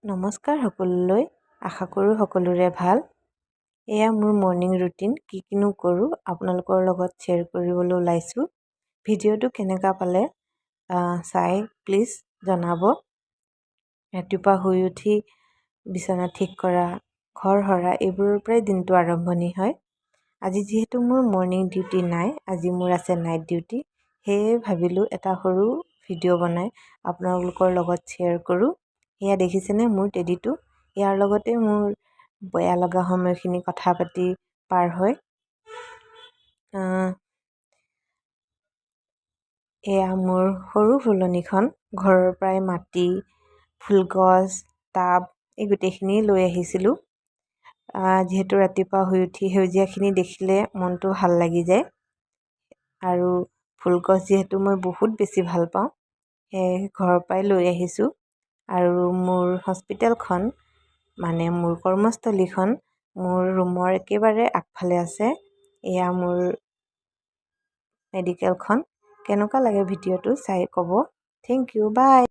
নমস্কাৰ সকলোলৈ। আশা কৰোঁ সকলোৰে ভাল। এয়া মোৰ মৰ্ণিং ৰুটিন, কিনো কৰোঁ আপোনালোকৰ লগত শ্বেয়াৰ কৰিবলৈ ওলাইছোঁ। ভিডিঅ'টো কেনেকুৱা পালে চাই প্লিজ জনাব। ৰাতিপুৱা শুই উঠি বিচনা ঠিক কৰা, ঘৰ সৰা এইবোৰৰ পৰাই দিনটো আৰম্ভণি হয়। আজি যিহেতু মোৰ মৰ্ণিং ডিউটি নাই, আজি মোৰ আছে নাইট ডিউটি, সেয়ে ভাবিলোঁ এটা সৰু ভিডিঅ' বনাই আপোনালোকৰ লগত শ্বেয়াৰ কৰোঁ। এয়া দেখিছেনে মোৰ টেডিটো? ইয়াৰ লগতে মোৰ বেয়া লগা সময়খিনি কথা পাতি পাৰ হয়। এয়া মোৰ সৰু ফুলনিখন, ঘৰৰ পৰাই মাটি, ফুলগছ, টাব এই গোটেইখিনি লৈ আহিছিলোঁ। যিহেতু ৰাতিপুৱা শুই উঠি সেউজীয়াখিনি দেখিলে মনটো ভাল লাগি যায়, আৰু ফুলগছ যিহেতু মই বহুত বেছি ভাল পাওঁ, সেয়ে ঘৰৰ পৰাই লৈ আহিছোঁ। আৰু মোৰ হস্পিটেলখন মানে মোৰ কৰ্মস্থলীখন মোৰ ৰুমৰ একেবাৰে আগফালে আছে। এয়া মোৰ মেডিকেলখন। কেনেকুৱা লাগে ভিডিঅ'টো চাই ক'ব। থেংক ইউ, বাই।